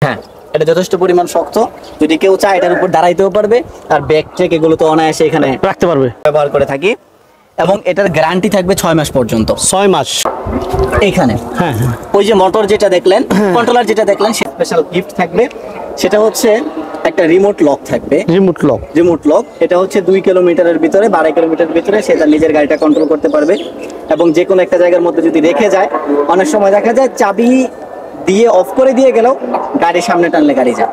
হ্যাঁ, এটা যথেষ্ট পরিমাণ শক্ত, যদি কেউ চায় এটার উপর দাঁড়াইতেও পারবে, আর ব্যাগ ট্রেক এগুলো তো অনায়াসে এখানে রাখতে পারবে, ব্যবহার করে থাকি। এবং এটার গ্যারান্টি থাকবে 6 মাস পর্যন্ত। 6 মাস। এইখানে হ্যাঁ হ্যাঁ, ওই যে মোটর যেটা দেখলেন, কন্ট্রোলার যেটা দেখলেন, স্পেশাল গিফট থাকবে, সেটা হচ্ছে একটা রিমোট লক থাকবে। রিমোট লক, রিমোট লক, এটা হচ্ছে 2 কিলোমিটারের ভিতরে, 12 কিলোমিটারের ভিতরে সে তার নিজের গাড়িটা কন্ট্রোল করতে পারবে। এবং যে কোনো একটা জায়গার মধ্যে যদি রেখে যায়, অনেক সময় দেখা যায় চাবি দিয়ে অফ করে দিয়ে গেলেও গাড়ির সামনে টানলে গাড়ি যায়,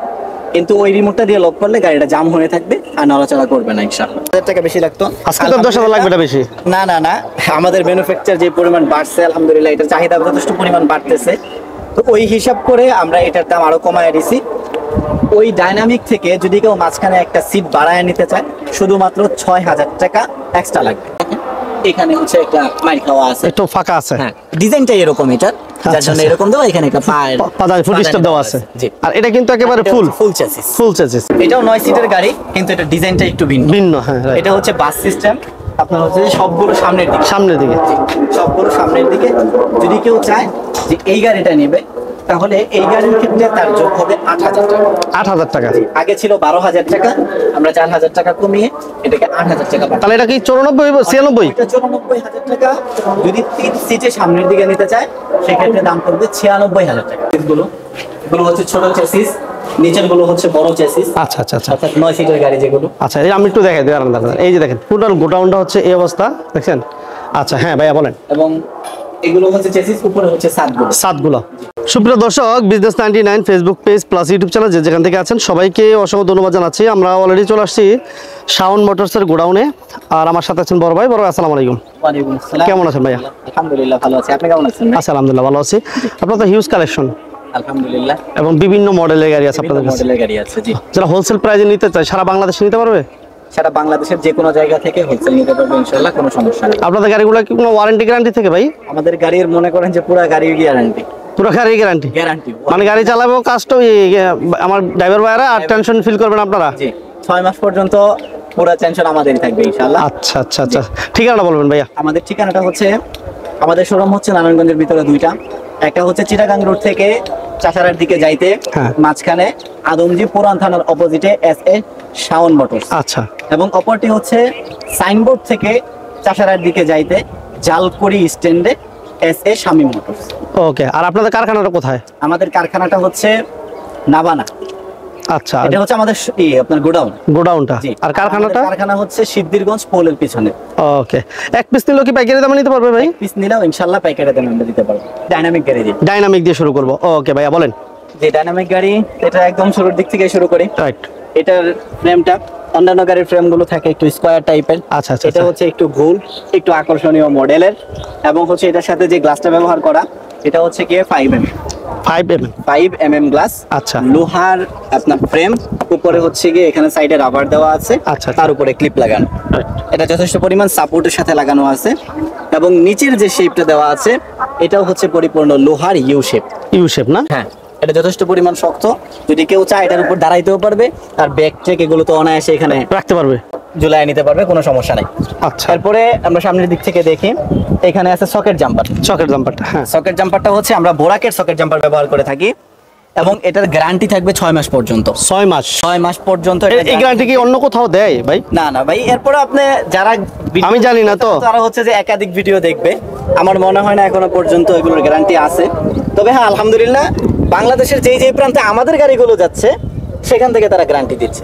কিন্তু ওই রিমোটটা দিয়ে লক করলে গাড়িটা জাম হয়ে থাকবে আর নড়াচড়া করবে না। ইনশাআল্লাহ 1000 টাকা বেশি লাগতো, আজকে তো 10,000 লাগবে না বেশি। না না না, আমাদের ম্যানুফ্যাকচার যে পরিমাণ বাড়ছে, আলহামদুলিল্লাহ এটার চাহিদা যথেষ্ট পরিমাণ বাড়তেছে, তো ওই হিসাব করে আমরা এটার দাম আরো কমায় দিছি। ওই ডাইনামিক থেকে যদি কেউ মাঝখানে একটা সিট বাড়ায় নিতে চায়, শুধুমাত্র 6000 টাকা এক্সট্রা লাগবে। এখানে হচ্ছে একটা মাইক খাওয়া আছে, একটু ফাঁকা আছে। হ্যাঁ, ডিজাইনটাই এরকম, এটা যার জন্য এরকম দেওয়া, এখানে একটা পাদানি ফুট স্টপ দেওয়া আছে। জি, আর এটা কিন্তু একেবারে ফুল চেসিস। ফুল চেসিস। এটাও 9 সিটের গাড়ি, কিন্তু এটা ডিজাইনটা একটু ভিন্ন। হ্যাঁ, এটা হচ্ছে বাস সিস্টেম, আপনার হচ্ছে সবগুলো সামনের দিকে, সবগুলো সামনের দিকে। যদি কেউ চায় যে এই গাড়িটা নেবে, তাহলে এই গাড়ির ক্ষেত্রে তার যোগ হবে 8000 টাকা। 8000 টাকা, আগে ছিল 12000 টাকা, আমরা 4000 টাকা কমিয়ে এটাকে 8000 টাকা। তাহলে এটা কি 94 96? এটা 94000 টাকা। যদি 3 সিটে সামনের দিকে নিতে চায়, সেক্ষেত্রে দাম পড়বে 96000 টাকা। এগুলো হচ্ছে ছোট চেসিস, নিচের গুলো হচ্ছে বড় চেসিস। আচ্ছা আচ্ছা আচ্ছা, অর্থাৎ 9 সিটের গাড়ি যেগুলো। আচ্ছা, এই আমি একটু দেখাই দিই। এই যে দেখেন, টোটাল গোডাউনটা হচ্ছে এই অবস্থা, দেখছেন? আচ্ছা হ্যাঁ ভাইয়া বলেন। এবং এগুলো হচ্ছে চেসিস, উপরে হচ্ছে সাতগুলো। সুপ্রিয় দর্শক, business 99 Facebook page plus YouTube channel যে যেখান থেকে আছেন সবাইকে অসংখ্য ধন্যবাদ জানাচ্ছি। আমরা অলরেডি চলে আসছি শাওন মোটরসের গোডাউনে, আর আমার সাথে আছেন বড় ভাই। বড় ভাই আসসালামু আলাইকুম। ওয়ালাইকুম আসসালাম। কেমন আছেন ভাইয়া? আলহামদুলিল্লাহ ভালো আছি, আপনি কেমন আছেন? আচ্ছা আলহামদুলিল্লাহ ভালো আছি। আপনার তো হিউজ কালেকশন, আলহামদুলিল্লাহ, এবং বিভিন্ন মডেলের গাড়ি আছে আপনাদের কাছে। মডেলের গাড়ি আছে, জি। যারা হোলসেল প্রাইসে নিতে চায় সারা বাংলাদেশে নিতে পারবে? সারা বাংলাদেশের যে কোনো জায়গা থেকে হোলসেল নিতে পারবে ইনশাআল্লাহ, কোনো সমস্যা নেই। আপনাদের গাড়িগুলো কি কোনো ওয়ারেন্টি গ্যারান্টি থেকে ভাই? আমাদের গাড়ির মনে করেন যে পুরো গাড়ির গ্যারান্টি। পুরো গাড়ির গ্যারান্টি? গ্যারান্টি মানে গাড়ি চালাবো, কাজটা আমার ড্রাইভার ভাইরা আর টেনশন ফিল করবেন আপনারা? জি, 6 মাস পর্যন্ত পুরো টেনশন আমাদেরই থাকবে ইনশাআল্লাহ। আচ্ছা আচ্ছা আচ্ছা, ঠিকানাটা বলবেন ভাইয়া? আমাদের ঠিকানাটা হচ্ছে, আমাদের শোরুম হচ্ছে নারায়ণগঞ্জের ভিতরে দুইটা। একটা হচ্ছে চিটাগাং রোড থেকে চাষারার দিকে যাইতে, মাঝখানে আদমজি পুরান থানার অপোজিটে SA শাওন মোটরস। আচ্ছা। এবং অপরটি হচ্ছে সাইনবোর্ড থেকে চাষারার দিকে যাইতে জালকুড়ি স্ট্যান্ডে SA শামীম মোটরস। ওকে, আর আপনাদের কারখানাটা কোথায়? আমাদের কারখানাটা হচ্ছে নাবানা। আচ্ছা, এটা হচ্ছে আমাদের আপনার গোডাউনটা। আর কারখানা হচ্ছে সিদ্ধিরগঞ্জ পোলের পিছনে। ওকে, এক পিস নিলেও কি পাইকারি দামে নিতে পারবে ভাই? এক পিস নিলেও ইনশাআল্লাহ পাইকারি দামে আমরা দিতে পারবো। ডাইনামিক দিয়ে শুরু করব। ওকে ভাইয়া বলেন। যে ডাইনামিক গাড়ি, এটা একদম শুরুর দিক থেকে শুরু করি। রাইট। এটার ফ্রেমটা অন্যান্য গাড়ির ফ্রেমগুলো থাকে একটু স্কয়ার টাইপের। আচ্ছা আচ্ছা, এটা হচ্ছে একটু গোল, একটু আকর্ষণীয় মডেলের, এবং হচ্ছে এটার সাথে যে গ্লাসটা ব্যবহার করা, এটা হচ্ছে কি 5mm গ্লাস। আচ্ছা, লোহার আপনার ফ্রেম, উপরে হচ্ছে গিয়ে এখানে সাইডে রাবার দেওয়া আছে, তার উপরে ক্লিপ লাগানো। এটা যথেষ্ট পরিমাণ সাপোর্টের সাথে লাগানো আছে, এবং নিচের যে শেপটা দেওয়া আছে এটাও হচ্ছে পরিপূর্ণ লোহার ইউ শেপ না? হ্যাঁ, এটা যথেষ্ট পরিমাণ শক্ত, যদি কেউ চায় এটার উপর দাঁড়াইতেও পারবে, আর ব্যাগ ট্রেক এগুলো তো অনায়াসে এখানে রাখতে পারবে, ঝুলাই নিতে পারবে, কোনো সমস্যা নাই। আচ্ছা, তারপরে আমরা সামনের দিক থেকে দেখি, এখানে আছে সকেট জাম্পারটা। হ্যাঁ, সকেট জাম্পারটা হচ্ছে আমরা বোরাকের সকেট জাম্পার ব্যবহার করে থাকি, এবং এটার গ্যারান্টি থাকবে 6 মাস পর্যন্ত। 6 মাস পর্যন্ত। এই গ্যারান্টি কি অন্য কোথাও দেয় ভাই? না না ভাই, এরপরে আপনি যারা, আমি জানি না তো, তারা হচ্ছে যে একাধিক ভিডিও দেখবে, আমার মনে হয় না এখনো পর্যন্ত এগুলোর গ্যারান্টি আছে। তবে হ্যাঁ, আলহামদুলিল্লাহ বাংলাদেশের যেই প্রান্তে আমাদের গাড়িগুলো যাচ্ছে সেখান থেকে তারা গ্যারান্টি দিচ্ছে।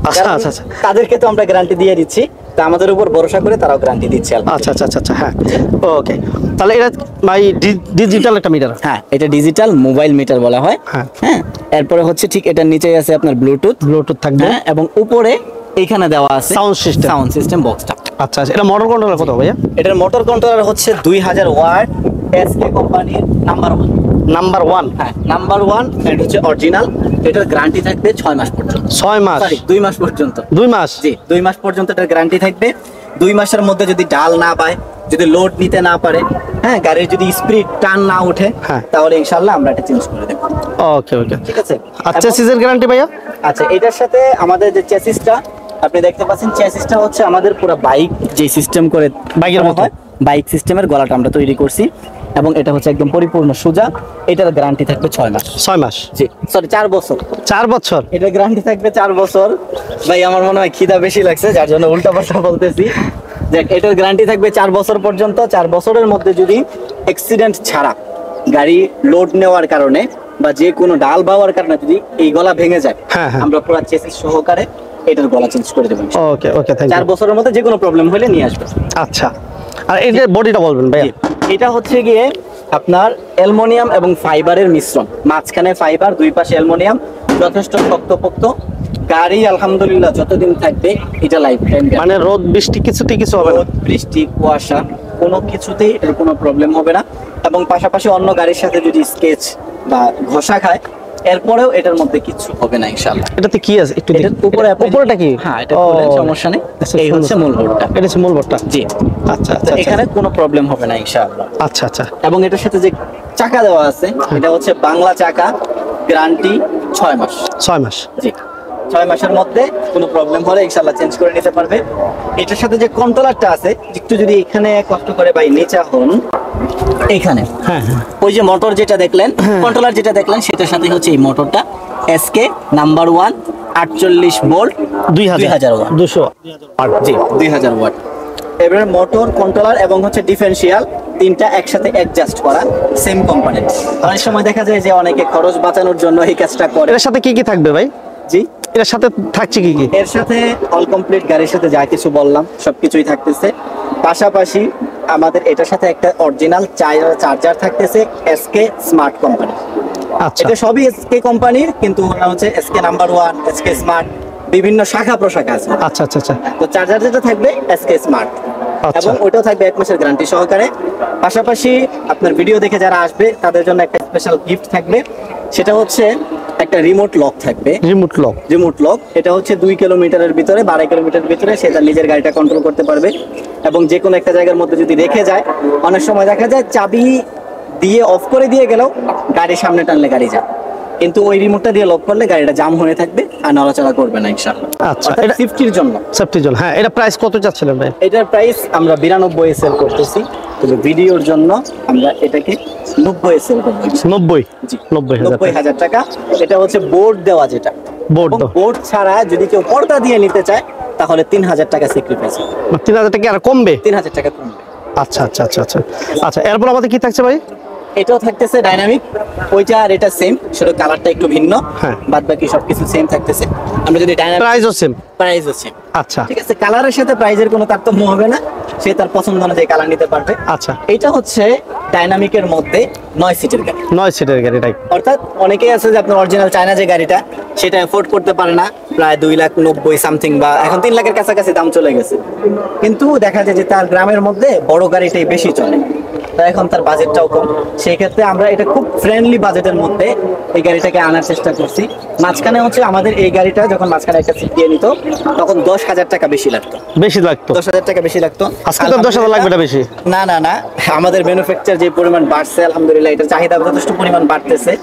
আচ্ছা আচ্ছা, তাদেরকে তো আমরা গ্যারান্টি দিয়ে দিচ্ছি, তা আমাদের উপর ভরসা করে তারাও গ্যারান্টি দিচ্ছে। আচ্ছা আচ্ছা আচ্ছা, হ্যাঁ ওকে। তাহলে এটা ভাই ডিজিটাল একটা মিটার? হ্যাঁ, এটা ডিজিটাল মোবাইল মিটার বলা হয়। হ্যাঁ, এরপরে হচ্ছে ঠিক এটার নিচেই আছে আপনার ব্লুটুথ থাকবে, এবং উপরে এইখানে দেওয়া আছে সাউন্ড সিস্টেম বক্সটা। আচ্ছা, এটা মোটর কন্ট্রোলার কত ভাইয়া? এটার মোটর কন্ট্রোলার হচ্ছে 2000 ওয়াট, SK কোম্পানির নাম্বার 1। হ্যাঁ, নাম্বার 1, এটা হচ্ছে অরিজিনাল। এটার গ্যারান্টি থাকবে 6 মাস পর্যন্ত। 6 মাস? সরি, 2 মাস পর্যন্ত। 2 মাস? জি, 2 মাস পর্যন্ত এটার গ্যারান্টি থাকবে। 2 মাসের মধ্যে যদি ডাল না পায়, যদি লোড নিতে না পারে, হ্যাঁ, গাড়ির যদি স্পিড টান না ওঠে, তাহলে ইনশাআল্লাহ আমরা এটা চেঞ্জ করে দেব। ওকে ওকে, ঠিক আছে। আচ্ছা, চেসিসের গ্যারান্টি ভাইয়া? আচ্ছা, এটার সাথে আমাদের যে চেসিসটা আপনি দেখতে পাচ্ছেন, চেসিসটা হচ্ছে আমাদের পুরো বাইক যে সিস্টেম করে, বাইকের মতো বাইক সিস্টেমের গলাটা আমরা তৈরি করছি। এবং এটা হচ্ছে একদম পরিপূর্ণ সোজা। এটার গ্যারান্টি থাকবে 6 মাস। 6 মাস, জি সরি 4 বছর। 4 বছর এটার গ্যারান্টি থাকবে 4 বছর। ভাই আমার মনে হয় খিদা বেশি লাগছে যার জন্য উল্টা পাল্টা বলতেছি। দেখ এটার গ্যারান্টি থাকবে 4 বছর পর্যন্ত। 4 বছরের মধ্যে যদি অ্যাক্সিডেন্ট ছাড়া গাড়ি লোড নেওয়ার কারণে বা যে কোনো ডাল বাওয়ার কারণে যদি এই গলা ভেঙে যায়, আমরা পুরো চেসিস সহকারে এটার গলা চেঞ্জ করে দেব। ওকে ওকে, থ্যাংক ইউ। 4 বছরের মধ্যে যে কোনো প্রবলেম হলে নিয়ে আসবে। আচ্ছা, আর এই যে বডিটা বলবেন ভাই। এটা হচ্ছে গিয়ে আপনার অ্যালুমিনিয়াম এবং ফাইবারের মিশ্রণ, মাঝখানে ফাইবার, দুই পাশে অ্যালুমিনিয়াম, যথেষ্ট শক্তপোক্ত। গাড়ি আলহামদুলিল্লাহ যতদিন থাকবে এটা লাইফ টাইম, মানে রোদ বৃষ্টি কিছুতেই কিছু হবে না, রোদ বৃষ্টি কুয়াশা কোনো কিছুতেই এর কোনো প্রবলেম হবে না। এবং পাশাপাশি অন্য গাড়ির সাথে যদি স্কেচ বা ঘষা খায় এরপরেও এটার মধ্যে কিছু হবে না ইনশাআল্লাহ। এটাতে কি আছে একটু এটার উপরে উপরেটা কি? হ্যাঁ এটা বলেন, সমস্যা নেই। এই হচ্ছে মূল বোর্ডটা, এটা হচ্ছে মূল বোর্ডটা। জি আচ্ছা আচ্ছা, এখানে কোনো প্রবলেম হবে না ইনশাআল্লাহ। আচ্ছা আচ্ছা। এবং এটার সাথে যে চাকা দেওয়া আছে এটা হচ্ছে বাংলা চাকা, গ্যারান্টি 6 মাস। 6 মাস, জি 6 মাসের মধ্যে কোনো প্রবলেম হলে ইনশাআল্লাহ চেঞ্জ করে নিতে পারবে। এটার সাথে যে কন্ট্রোলারটা আছে একটু যদি এখানে কষ্ট করে ভাই নিচে হন, এইখানে হ্যাঁ হ্যাঁ, ওই যে মোটর যেটা দেখলেন, কন্ট্রোলার যেটা দেখলেন সেটার সাথে হচ্ছে এই মোটরটা এসকে নাম্বার 1 48 ভোল্ট 2000 ওয়াট 200, জি 2000 ওয়াট। এবারে মোটর, কন্ট্রোলার এবং হচ্ছে ডিফারেন্সিয়াল তিনটা একসাথে অ্যাডজাস্ট করা, সেম কোম্পানির। অনেক সময় দেখা যায় যে অনেকে খরচ বাঁচানোর জন্য এই কাজটা করে। এর সাথে কি কি থাকবে ভাই? জি এর সাথে থাকছে কি কি? এর সাথে অল কমপ্লিট গাড়ির সাথে যা কিছু বললাম সবকিছুই থাকতেছে। পাশাপাশি আমাদের এটার সাথে একটা অরিজিনাল চার্জার থাকতেছে এসকে স্মার্ট কোম্পানি। আচ্ছা, এটা সবই এসকে কোম্পানির, কিন্তু ওটা হচ্ছে এসকে নাম্বার 1, এসকে স্মার্ট, বিভিন্ন শাখা প্রশাখা আছে। আচ্ছা আচ্ছা আচ্ছা, তো চার্জার যেটা থাকবে এসকে স্মার্ট, এবং ওটাও থাকবে 1 মাসের গ্যারান্টি সহকারে। পাশাপাশি আপনার ভিডিও দেখে যারা আসবে তাদের জন্য একটা স্পেশাল গিফট থাকবে, সেটা হচ্ছে একটা রিমোট লক থাকবে। রিমোট লক এটা হচ্ছে 2 কিলোমিটারের ভিতরে, 12 কিলোমিটারের ভিতরে সে তার নিজের গাড়িটা কন্ট্রোল করতে পারবে। এবং যে কোনো একটা জায়গার মধ্যে যদি রেখে যায়, অনেক সময় দেখা যায় চাবি দিয়ে অফ করে দিয়ে গেলেও গাড়ি সামনে টানলে গাড়ি যায়, কিন্তু ওই রিমোটটা দিয়ে লক করলে গাড়িটা জাম হয়ে থাকবে আর নড়াচড়া করবে না ইনশাআল্লাহ। আচ্ছা, এটা সেফটির জন্য। হ্যাঁ, এটা প্রাইস কত চাচ্ছিলেন ভাই? এটার প্রাইস আমরা 92 সেল করতেছি, তবে ভিডিওর জন্য আমরা এটাকে 90 সেল করব। 90? জি 90,000 টাকা। এটা হচ্ছে বোর্ড দেওয়া, যেটা বোর্ড ছাড়া যদি কেউ পর্দা দিয়ে নিতে চায় তাহলে 3000 টাকা স্যাক্রিফাইস হবে। 3000 টাকা আর কমবে? 3000 টাকা কমবে। আচ্ছা আচ্ছা আচ্ছা আচ্ছা আচ্ছা। এরপর আমাদের কি থাকছে ভাই? এটাও থাকতেছে ডাইনামিক, ওইটা আর এটা সেম, শুধু কালারটা একটু ভিন্ন, বাদ বাকি সবকিছু সেম থাকতেছে। আমরা যদি ডাইনামিক, প্রাইসও সেম? প্রাইসও সেম। আচ্ছা ঠিক আছে, কালারের সাথে প্রাইজের কোনো তারতম্য হবে না, সে তার পছন্দ অনুযায়ী কালার নিতে পারবে। আচ্ছা, এটা হচ্ছে ডাইনামিকের মধ্যে 9 সিটের গাড়ি। 9 সিটের গাড়ি, রাইট। অর্থাৎ অনেকেই আছে যে আপনার অরিজিনাল চায়না যে গাড়িটা সেটা এফোর্ড করতে পারে না, প্রায় 2,90,000 সামথিং বা এখন 3 লাখের কাছাকাছি দাম চলে গেছে, কিন্তু দেখা যায় যে তার গ্রামের মধ্যে বড় গাড়িটাই বেশি চলে, তাই এখন তার বাজেটটাও কম। সেই ক্ষেত্রে আমরা এটা খুব ফ্রেন্ডলি বাজেটের মধ্যে এই গাড়িটাকে আনার চেষ্টা করছি। মাঝখানে হচ্ছে আমাদের এই গাড়িটা যখন মাঝখানে একটা সিট দিয়ে নিত তখন 10,000 টাকা বেশি লাগতো। 10,000 টাকা বেশি লাগতো। আজকে তো 10,000 লাগবে না বেশি? না না না, আমাদের ম্যানুফ্যাকচার যে পরিমাণ বাড়ছে আলহামদুলিল্লাহ, এটার চাহিদা যথেষ্ট পরিমাণ বাড়তেছে,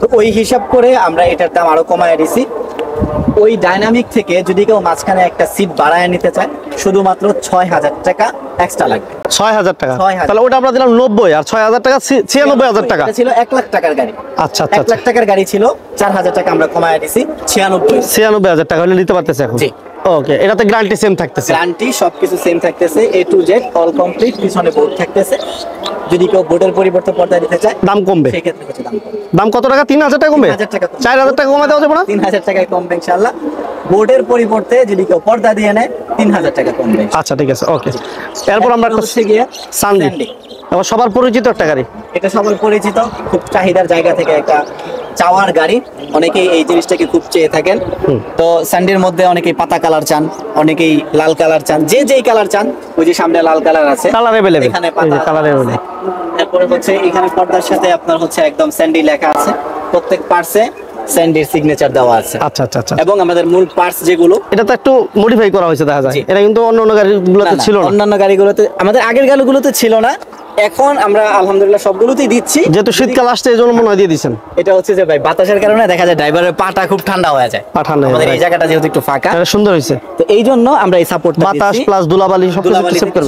তো ওই হিসাব করে আমরা এটার দাম আরো কমায় দিছি। ওই ডাইনামিক থেকে যদি কেউ মাঝখানে একটা সিট বাড়ায় নিতে চায় শুধুমাত্র 6,000 টাকা এক্সট্রা লাগবে। 6,000 টাকা? 6,000। তাহলে ওটা আমরা দিলাম 90 আর 6,000 টাকা 96,000 টাকা। এটা ছিল 1 লাখ টাকার গাড়ি। আচ্ছা 1 লাখ টাকার গাড়ি ছিল, 4,000 টাকা আমরা কমায় দিছি 96,000 টাকা হলে নিতে পারতেছে এখন। জি ওকে, এটাতে গ্যারান্টি সেম থাকতেছে? গ্যারান্টি সবকিছু সেম থাকতেছে, A to Z all complete. পিছনে বোর্ড থাকতেছে, যদি কেউ বোর্ডের পরিবর্তে পর্দা দিতে চায় দাম কমবে? সেই ক্ষেত্রে হচ্ছে দাম কমবে। দাম কত টাকা? 3,000 টাকা কমবে? 3,000 টাকা কমবে। 4,000 টাকা কমাতে হবে না? 3,000 টাকায় কমবে ইনশাআল্লাহ। বোর্ডের পরিবর্তে যদি কেউ পর্দা দিয়ে নেয় 3,000 টাকা কমবে। আচ্ছা ঠিক আছে, ওকে। এরপর আমরা একটা হচ্ছে গিয়ে সানলি, এবার সবার পরিচিত একটা গাড়ি। এটা সবার পরিচিত, খুব চাহিদার জায়গা থেকে একটা চাওয়ার গাড়ি, অনেকেই এই জিনিসটাকে খুব চেয়ে থাকেন। তো স্যান্ডির মধ্যে অনেকেই পাতা কালার চান, অনেকেই লাল কালার চান, যে যেই কালার চান। ওই যে সামনে লাল কালার আছে, কালার अवेलेबल, এখানে পাতা কালার अवेलेबल। তারপরে হচ্ছে এখানে পর্দার সাথে আপনার হচ্ছে একদম স্যান্ডি লেখা আছে, প্রত্যেক পার্টসে স্যান্ডির সিগনেচার দেওয়া আছে। আচ্ছা আচ্ছা আচ্ছা। এবং আমাদের মূল পার্টস যেগুলো, এটা তো একটু মডিফাই করা হয়েছে দেখা যায়, এটা কিন্তু অন্য গাড়িগুলোতে ছিল না। অন্যান্য গাড়িগুলোতে, আমাদের আগের গাড়িগুলোতে ছিল না, এখন আমরা আলহামদুলিল্লাহ সবগুলোতেই দিচ্ছি। যেহেতু শীতকাল আসছে এই জন্য মনে হয় দিয়ে দিচ্ছেন। এটা হচ্ছে যে ভাই বাতাসের কারণে দেখা যায় ড্রাইভারের পাটা খুব ঠান্ডা হয়ে যায়, আমাদের এই জায়গাটা যেহেতু একটু ফাঁকা, এটা সুন্দর হয়েছে, তো এই জন্য আমরা এই সাপোর্টটা বাতাস প্লাস ধুলাবালি সবকিছু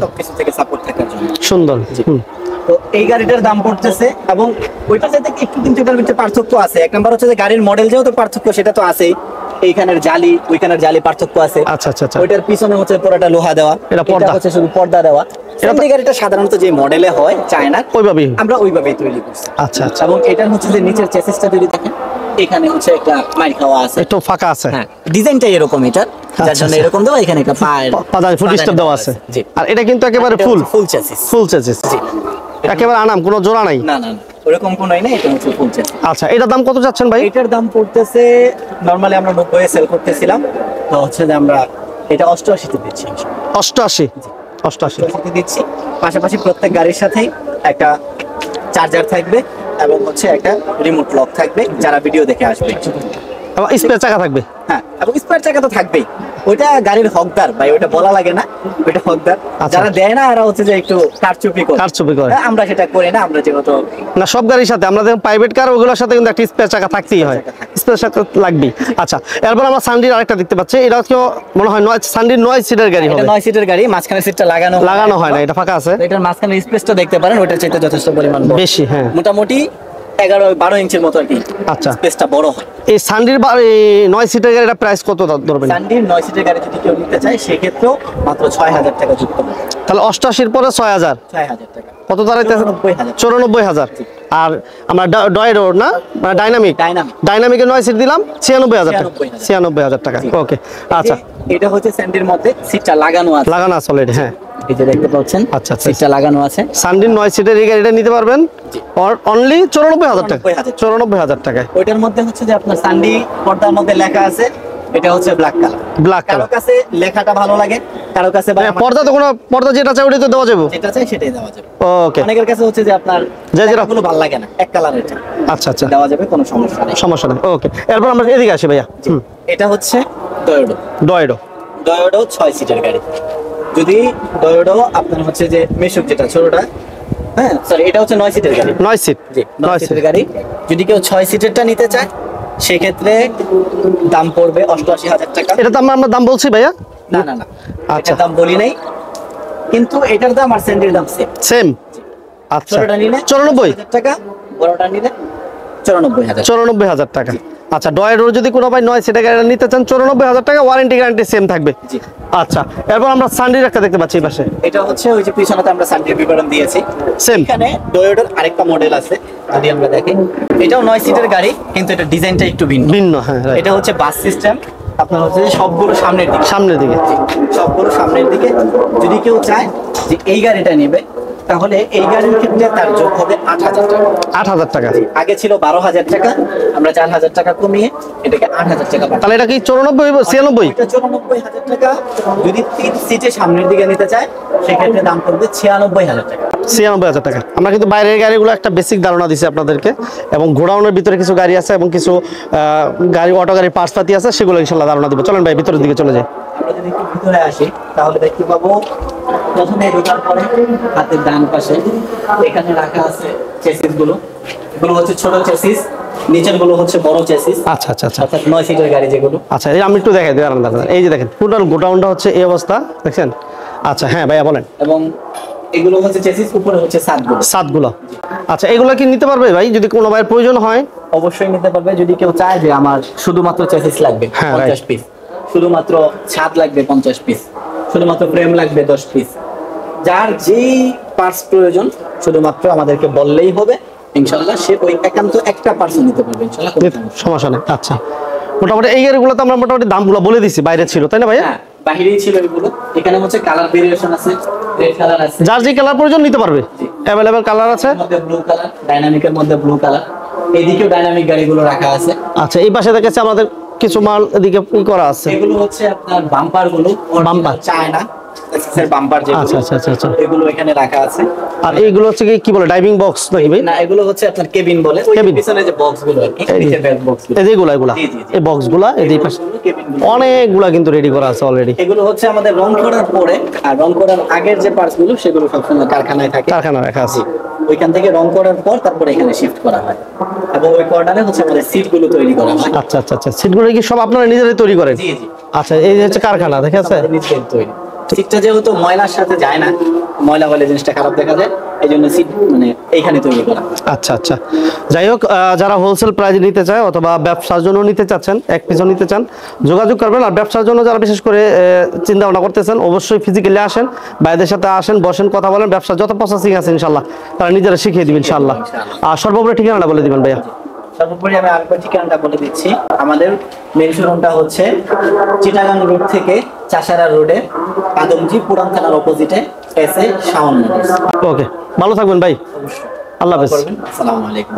সবকিছু থেকে সাপোর্ট থাকার জন্য সুন্দর। তো এই গাড়িটার দাম পড়তেছে, এবং ওইটার সাথে একটু কিন্তু এটার ভিতরে পার্থক্য আছে। এক নাম্বার হচ্ছে যে গাড়ির মডেল যেহেতু পার্থক্য, সেটা তো আছেই। এইখানের জালি ওইখানের জালি পার্থক্য আছে। আচ্ছা আচ্ছা আচ্ছা। ওইটার পিছনে হচ্ছে পুরোটা লোহা দেওয়া, এটা পর্দা হচ্ছে শুধু পর্দা দেওয়া। এই গাড়িটা সাধারণত যে মডেলে হয় চায়না, ওইভাবেই আমরা ওইভাবেই তৈরি করছি। আচ্ছা আচ্ছা। এবং এটার হচ্ছে যে নিচের চেসিসটা যদি দেখেন, এখানে হচ্ছে একটা মাইর খাওয়া আছে, একটু ফাঁকা আছে। হ্যাঁ, ডিজাইনটা এরকম এটার, যার জন্য এরকম দেওয়া। এখানে একটা পাদানি ফুট স্টপ দেওয়া আছে। জি। আর এটা কিন্তু একেবারে ফুল চেসিস। ফুল চেসিস, জি, একেবারে আনাম, কোনো জোড়া নাই। না না না, ওরকম কোনোই নাই, এটা হচ্ছে ফুল চেসিস। আচ্ছা, এটার দাম কত যাচ্ছেন ভাই? এটার দাম পড়তেছে নরমালি আমরা 90 এ সেল করতেছিলাম, তো হচ্ছে যে আমরা এটা 88 তে দিচ্ছি। 88 88 তে দিচ্ছি। পাশাপাশি প্রত্যেক গাড়ির সাথেই একটা চার্জার থাকবে এবং হচ্ছে একটা রিমোট লক থাকবে, যারা ভিডিও দেখে আসবে। এবং স্পেয়ার চাকা থাকবে। হ্যাঁ, এবং স্পেয়ার চাকা তো থাকবেই। ওইটা গাড়ির হকদার ভাই, ওইটা বলা লাগে না, ওইটা হকদার। যারা দেয় না এরা হচ্ছে যে একটু কারচুপি করে। আমরা সেটা করি না, আমরা যেহেতু না, সব গাড়ির সাথে আমরা দেখুন প্রাইভেট কার ওগুলোর সাথে কিন্তু একটা স্পেয়ার চাকা থাকতেই হয়, স্পেয়ার চাকা লাগবেই। আচ্ছা, এরপর আমরা সানডির আরেকটা দেখতে পাচ্ছি। এটা কি মনে হয় সানডির 9 সিটের গাড়ি হবে? এটা 9 সিটের গাড়ি, মাঝখানে সিটটা লাগানো হয় না, এটা ফাঁকা আছে। এটার মাঝখানে স্পেসটা দেখতে পারেন, ওইটার চাইতে যথেষ্ট পরিমাণ বেশি। হ্যাঁ, মোটামুটি 11-12 ইঞ্চির মতো আর কি। আচ্ছা, স্পেসটা বড় হয়। এই সানডির 9 সিটের গাড়িটা প্রাইস কত ধরবেন? সানডির 9 সিটের গাড়ি যদি কেউ নিতে চায়, সেক্ষেত্রেও মাত্র 6000 টাকা যুক্ত হবে। তাহলে 88 পরে 6000 টাকা। কত দাঁড়াইতেছে? 94,000। আর আমরা ডয়েডো না, মানে ডাইনামিকের 9 সিট দিলাম 96,000 টাকা। 96,000 টাকা। ওকে, আচ্ছা। এটা হচ্ছে স্যান্ডির মধ্যে সিটটা লাগানো আছে অলরেডি। হ্যাঁ, এই যে দেখতে পাচ্ছেন। আচ্ছা, সিটটা লাগানো আছে। সানডির 9 সিটের এই গাড়িটা নিতে পারবেন অনলি 94,000 টাকা। 94,000 টাকায়। ওইটার মধ্যে হচ্ছে যে আপনার সানডি পর্দার মধ্যে লেখা আছে, এটা হচ্ছে ব্ল্যাক কালার। কারো কাছে লেখাটা ভালো লাগে, কারো কাছে পর্দা তো কোনো পর্দা যেটা চাই ওটাই তো দেওয়া যাবে, যেটা চাই সেটাই দেওয়া যাবে। ওকে। অনেকের কাছে হচ্ছে যে আপনার যেগুলো ভালো লাগে না, এক কালারের আচ্ছা আচ্ছা দেওয়া যাবে, কোনো সমস্যা নেই। ওকে, এরপর আমরা এদিকে আসি ভাইয়া। এটা হচ্ছে ডয়েডো 6 সিটের গাড়ি। যদি ডয়েডো আপনার হচ্ছে যে মেশুক যেটা ছোটটা, হ্যাঁ সরি, এটা হচ্ছে 9 সিটের গাড়ি। 9 সিট, জি, 9 সিটের গাড়ি। যদি কেউ 6 সিটেরটা নিতে চায়, সেক্ষেত্রে দাম পড়বে 88,000 টাকা। এটা তো আমরা দাম বলছি ভাইয়া? না, আচ্ছা, দাম বলি নাই, কিন্তু এটার দাম আর স্যান্ডির দাম সেম। আচ্ছা, ছোটটা নিলে 94,000 টাকা, বড়টা নিলে 94,000। 94,000 টাকা। আচ্ছা, ডয়েডোর যদি কোনো ভাই 9 সিটের গাড়ি নিতে চান 94,000 টাকা, ওয়ারেন্টি গ্যারান্টি সেম থাকবে। জি। আচ্ছা, এরপর আমরা সানডির একটা দেখতে পাচ্ছি এই পাশে। এটা হচ্ছে ওই যে পিছনেতে আমরা সানডির বিবরণ দিয়েছি, সেম। এখানে ডয়েডোর আরেকটা মডেল আছে, যদি আমরা দেখি, এটাও 9 সিটের গাড়ি, কিন্তু এটা ডিজাইনটা একটু ভিন্ন। হ্যাঁ, এটা হচ্ছে বাস সিস্টেম। আপনার হচ্ছে সবগুলো সামনের দিকে। সবগুলো সামনের দিকে। যদি কেউ চায় যে এই গাড়িটা নেবে, তাহলে এই গাড়ির ক্ষেত্রে তার যোগ হবে 8,000 টাকা। 8,000 টাকা। আগে ছিল 12,000 টাকা, আমরা 4,000 টাকা কমিয়ে এটাকে 8,000 টাকা। তাহলে এটা কি 94 96? এটা 94,000 টাকা। যদি 3 সিটে সামনের দিকে নিতে চায়, সেক্ষেত্রে দাম পড়বে 96,000 টাকা। 96,000 টাকা। আমরা কিন্তু বাইরের গাড়িগুলো একটা বেসিক ধারণা দিছি আপনাদেরকে, এবং গোডাউনের ভিতরে কিছু গাড়ি আছে এবং কিছু গাড়ি অটো গাড়ির পার্টস পাতি আছে, সেগুলো ইনশাআল্লাহ ধারণা দিব। চলেন ভাই ভিতরের দিকে চলে যাই। আমরা যদি একটু ভিতরে আসি, তাহলে দেখতে পাবো প্রথমে ঢোকার পরে হাতের ডান পাশে এখানে রাখা আছে চেসিস গুলো। এগুলো হচ্ছে ছোট চেসিস, নিচের গুলো হচ্ছে বড় চেসিস। আচ্ছা আচ্ছা আচ্ছা। অর্থাৎ 9 সিটের গাড়ি যেগুলো। আচ্ছা, এই আমি একটু দেখাই দিই। এই যে দেখেন, টোটাল গোডাউনটা হচ্ছে এই অবস্থা, দেখছেন? আচ্ছা, হ্যাঁ ভাইয়া বলেন। এবং এগুলো হচ্ছে চেসিস, উপরে হচ্ছে সাতগুলো। আচ্ছা, এগুলো কি নিতে পারবে ভাই যদি কোনো ভাইয়ের প্রয়োজন হয়? অবশ্যই নিতে পারবে। যদি কেউ চায় যে আমার শুধুমাত্র চেসিস লাগবে 50 পিস, শুধুমাত্র ছাদ লাগবে 50 পিস, শুধুমাত্র ফ্রেম লাগবে 10 পিস, যার যেই পার্টস প্রয়োজন শুধুমাত্র আমাদেরকে বললেই হবে, ইনশাআল্লাহ সে ওই একান্ত একটা পার্টস নিতে পারবে, ইনশাআল্লাহ সমস্যা নেই। আচ্ছা, মোটামুটি এই গাড়িগুলো তো আমরা মোটামুটি দামগুলো বলে দিছি, বাইরে ছিল তাই না ভাই? হ্যাঁ, বাইরেই ছিল এগুলো। এখানে হচ্ছে কালার ভেরিয়েশন আছে, রেড কালার আছে, যার যে কালার প্রয়োজন নিতে পারবে, अवेलेबल কালার আছে। মধ্যে ব্লু কালার, ডাইনামিকের মধ্যে ব্লু কালার, এদিকেও ডাইনামিক গাড়িগুলো রাখা আছে। আচ্ছা, এই পাশে দেখেছি আমাদের কিছু মাল এদিকে করা আছে। এগুলো হচ্ছে আপনার বাম্পার গুলো, বাম্পার চায়না এক্সেসের বাম্পার যেগুলো। আচ্ছা আচ্ছা আচ্ছা, এগুলো এখানে রাখা আছে। আর এইগুলো হচ্ছে কি বলে, ডাইভিং বক্স নাকি ভাই? না, এগুলো হচ্ছে আপনার কেবিন বলে, ওই পিছনে যে বক্সগুলো আর কি, নিচে ব্যাক বক্স, এগুলো এই বক্সগুলো এই পাশে অনেকগুলা কিন্তু রেডি করা আছে অলরেডি। এগুলো হচ্ছে আমাদের রং করার পরে, আর রং করার আগের যে পার্টস গুলো সেগুলো সবসময় কারখানায় থাকে, কারখানায় রাখা আছে। ওইখান থেকে রং করার পর তারপরে এখানে শিফট করা হয়, এবং ওই কর্নারে হচ্ছে আমাদের সিট গুলো তৈরি করা হয়। আচ্ছা আচ্ছা আচ্ছা, সিটগুলো কি সব আপনারা নিজেরাই তৈরি করেন? জি জি। আচ্ছা, এই হচ্ছে কারখানা, দেখে আছে নিজেরাই তৈরি। সিটটা যেহেতু ময়লার সাথে যায় না, ময়লা হলে জিনিসটা খারাপ দেখা যায়, এই জন্য সিট মানে এইখানে তৈরি করা। আচ্ছা আচ্ছা, যাই হোক, যারা হোলসেল প্রাইজে নিতে চায় অথবা ব্যবসার জন্য নিতে চাচ্ছেন, এক পিছু নিতে চান, যোগাযোগ করবেন। আর ব্যবসার জন্য যারা বিশেষ করে চিন্তা ভাবনা করতেছেন, অবশ্যই ফিজিক্যালি আসেন, ভাইদের সাথে আসেন, বসেন, কথা বলেন। ব্যবসার যত প্রসেসিং আছে ইনশাল্লাহ তারা নিজেরা শিখিয়ে দিবেন ইনশাল্লাহ। আর সর্বোপরি ঠিকানাটা বলে দিবেন ভাইয়া। সর্বোপরি আমি আরেকবার ঠিকানাটা বলে দিচ্ছি। আমাদের মেন শোরুমটা হচ্ছে চিটাগাং রোড থেকে চাষারা রোডে কাদমজি পুরান থানার অপোজিটে এসে শাওন মোটরস। ওকে, ভালো থাকবেন ভাই, আল্লাহ হাফেজ। আসসালামু আলাইকুম।